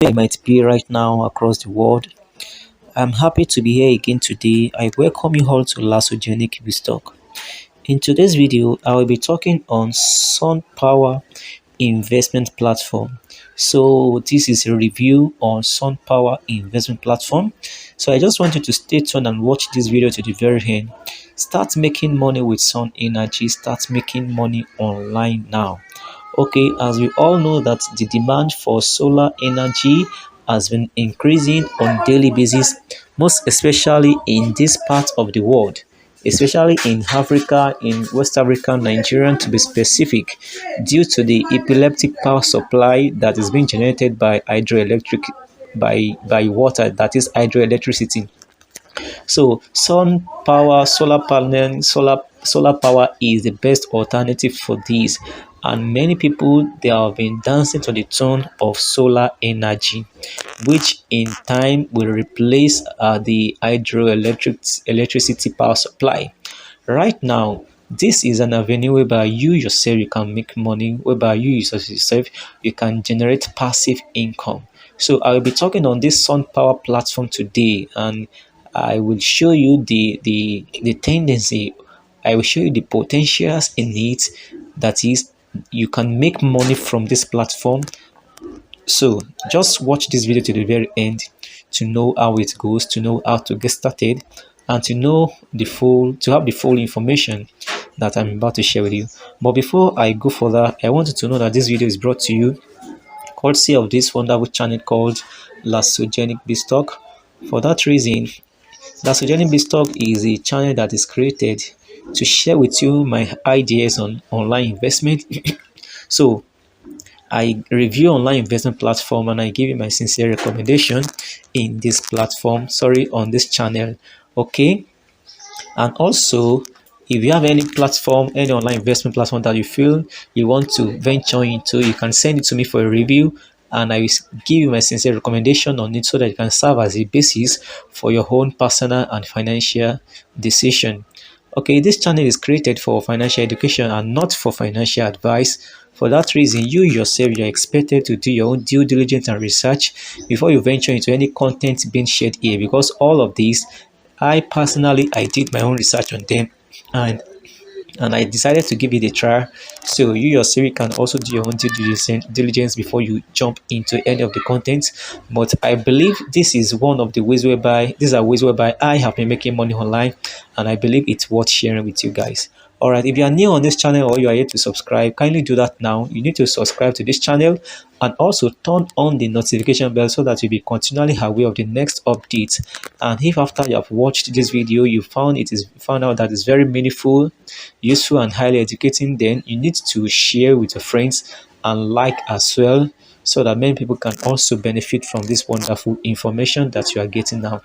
you might be right now across the world. I'm happy to be here again today. I welcome you all to Lasogenic Talk. In today's video, I will be talking on Sun Power Investment Platform. So this is a review on Sun Power Investment Platform. So I just want you to stay tuned and watch this video to the very end. Start making money with Sun Energy. Start making money online now. Okay, as we all know that the demand for solar energy has been increasing on daily basis, most especially in this part of the world, especially in Africa, in West Africa, Nigeria to be specific, due to the epileptic power supply that is being generated by hydroelectric by water, that is hydroelectricity. So sun power, solar power is the best alternative for this. And many people they have been dancing to the tune of solar energy, which in time will replace the hydroelectric electricity power supply. Right now, this is an avenue whereby you yourself you can make money, whereby you yourself you can generate passive income. So I will be talking on this Sun Power platform today, and I will show you the tendency. I will show you the potentials in it. That is, you can make money from this platform. So just watch this video to the very end to know how it goes, to know how to get started, and to have the full information that I'm about to share with you. But before I go further, I want you to know that this video is brought to you courtesy of this wonderful channel called Lasogenic Talk. For that reason, Lasogenic Talk is a channel that is created to share with you my ideas on online investment. So I review online investment platform and I give you my sincere recommendation in this platform, sorry, on this channel. Okay. And also, if you have any platform, any online investment platform that you feel you want to venture into, you can send it to me for a review and I will give you my sincere recommendation on it so that it can serve as a basis for your own personal and financial decision. Okay, this channel is created for financial education and not for financial advice. For that reason, you yourself you are expected to do your own due diligence and research before you venture into any content being shared here, because all of these I did my own research on them, and I decided to give it a try. So you yourself can also do your own due diligence before you jump into any of the content. But I believe this is one of the ways whereby these are ways whereby I have been making money online, and I believe it's worth sharing with you guys. All right, if you are new on this channel or you are yet to subscribe, kindly do that now. You need to subscribe to this channel and also turn on the notification bell so that you'll be continually aware of the next update. And if after you have watched this video you found out that it's very meaningful, useful and highly educating, then you need to share with your friends and like as well, so that many people can also benefit from this wonderful information that you are getting now.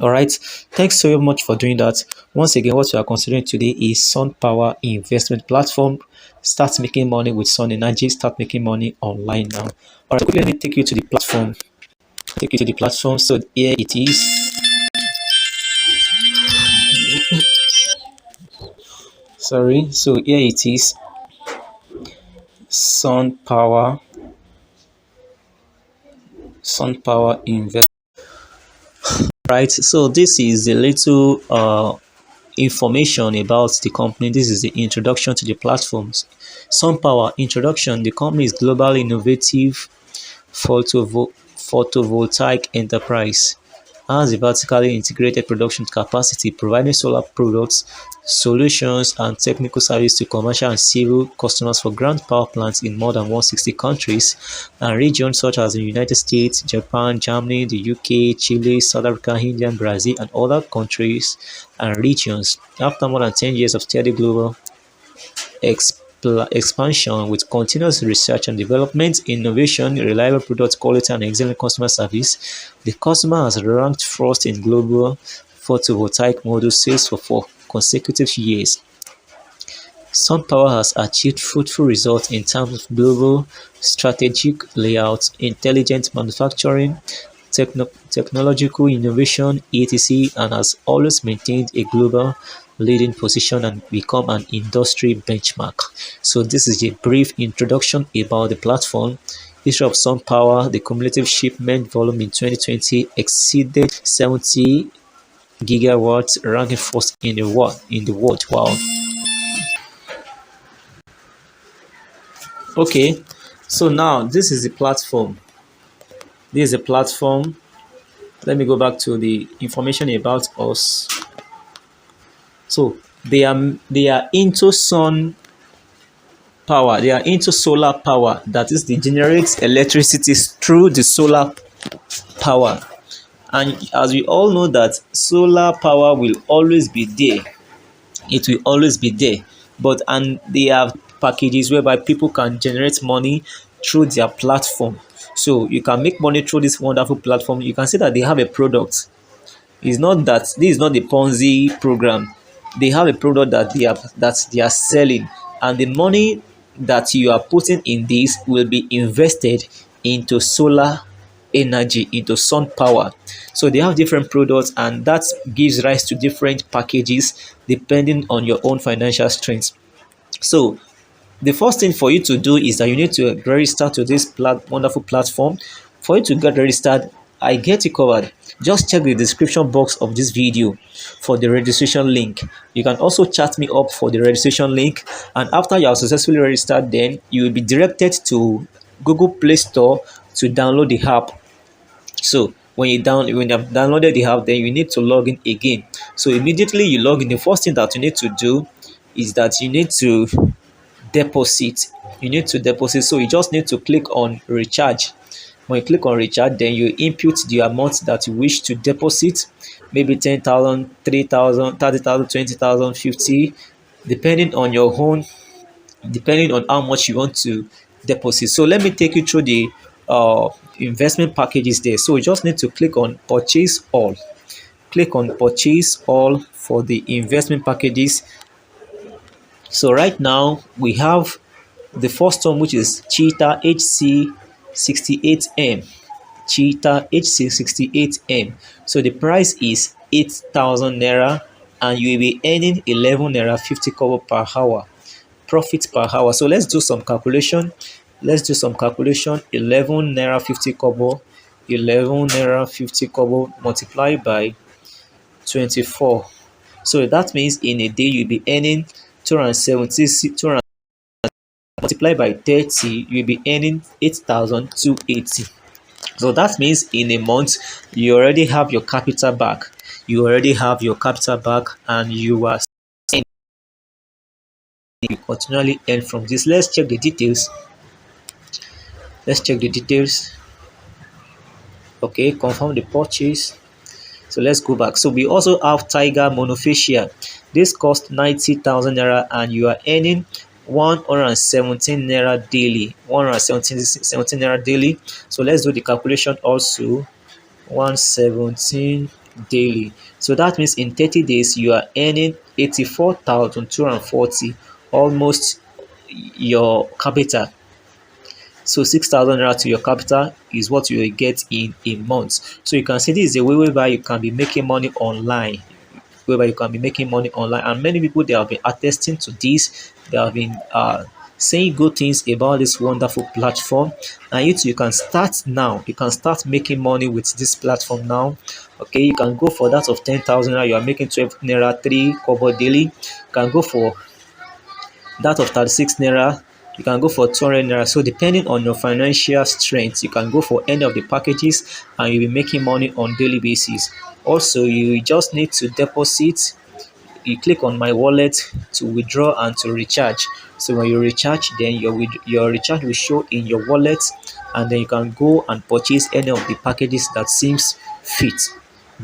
All right, thanks so much for doing that. Once again, what we are considering today is Sun Power Investment Platform. Start making money with Sun Energy. Start making money online now. All right, quickly let me take you to the platform. Take you to the platform. So here it is. Sorry. So here it is. Sun Power. Sun Power Investment. Right. So this is a little information about the company. This is the introduction to the platforms. Sun Power introduction. The company is globally innovative photovoltaic enterprise, has a vertically integrated production capacity, providing solar products, solutions, and technical service to commercial and civil customers for ground power plants in more than 160 countries and regions such as the United States, Japan, Germany, the UK, Chile, South Africa, India, Brazil, and other countries and regions. After more than 10 years of steady global expansion with continuous research and development, innovation, reliable product quality, and excellent customer service, the customer has ranked first in global photovoltaic module sales for 4 consecutive years. SunPower has achieved fruitful results in terms of global strategic layout, intelligent manufacturing, technological innovation, etc., and has always maintained a global leading position and become an industry benchmark. So this is a brief introduction about the platform. History of Sun Power, the cumulative shipment volume in 2020 exceeded 70 gigawatts, ranking first in the world. Wow. Okay, so now this is the platform. This is a platform. Let me go back to the information about us. So they are into sun power. They are into solar power. That is, they generate electricity through the solar power. And as we all know that solar power will always be there. It will always be there. But and they have packages whereby people can generate money through their platform. So you can make money through this wonderful platform. You can see that they have a product. It's not that this is not the Ponzi program. They have a product that they are selling, and the money that you are putting in this will be invested into solar energy, into sun power. So they have different products, and that gives rise to different packages depending on your own financial strength. So the first thing for you to do is that you need to register to this wonderful platform. For you to get registered, I get you covered. Just check the description box of this video for the registration link. You can also chat me up for the registration link, and after you have successfully registered, then you will be directed to Google Play Store to download the app. So when you have downloaded the app, then you need to log in again. So immediately you log in, the first thing that you need to do is that you need to deposit. So you just need to click on recharge. When you click on recharge, then you input the amount that you wish to deposit, maybe 10,000, 3,000, 30,000, 20,000, 50, depending on your own, depending on how much you want to deposit. So let me take you through the investment packages there. So you just need to click on purchase all. Click on purchase all for the investment packages. So right now we have the first one, which is Cheetah HC68M. Cheetah HC68M. So the price is 8,000 naira, and you will be earning 11 naira 50 kobo per hour. Profit per hour. So let's do some calculation. 11 naira 50 kobo. 11 naira 50 kobo multiplied by 24. So that means in a day you'll be earning 270, multiplied by 30, you'll be earning 8,280. So that means in a month you already have your capital back. And you are saying you continually earn from this. Let's check the details. Okay, confirm the purchase. So let's go back. So we also have Tiger Monofacial. This cost 90,000 naira, and you are earning 117 naira daily. 117 naira daily. So let's do the calculation also. 117 daily. So that means in 30 days you are earning 84,240, almost your capital. So 6,000 naira to your capital is what you will get in a month. So you can see this is a way whereby you can be making money online. And many people, they have been attesting to this. They have been saying good things about this wonderful platform. And you can start now. You can start making money with this platform now. Okay, you can go for that of 10,000 naira. You are making 12 naira 3 kobo daily. You can go for that of 36 naira. You can go for 200 naira. So depending on your financial strength, you can go for any of the packages, and you'll be making money on daily basis. Also, you just need to deposit. You click on my wallet to withdraw and to recharge. So when you recharge, then your recharge will show in your wallet, and then you can go and purchase any of the packages that seems fit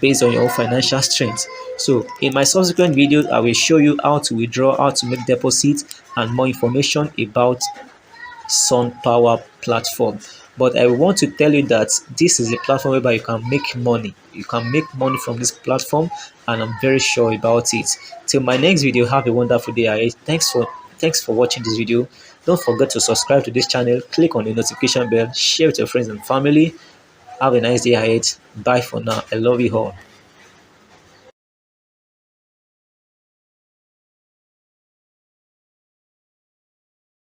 based on your own financial strength. So in my subsequent videos, I will show you how to withdraw, how to make deposit, and more information about Sun Power platform. But I want to tell you that this is a platform whereby you can make money. You can make money from this platform, and I'm very sure about it. Till my next video, have a wonderful day ahead. Thanks for watching this video. Don't forget to subscribe to this channel, click on the notification bell, share with your friends and family. Have a nice day ahead. Bye for now. I love you all.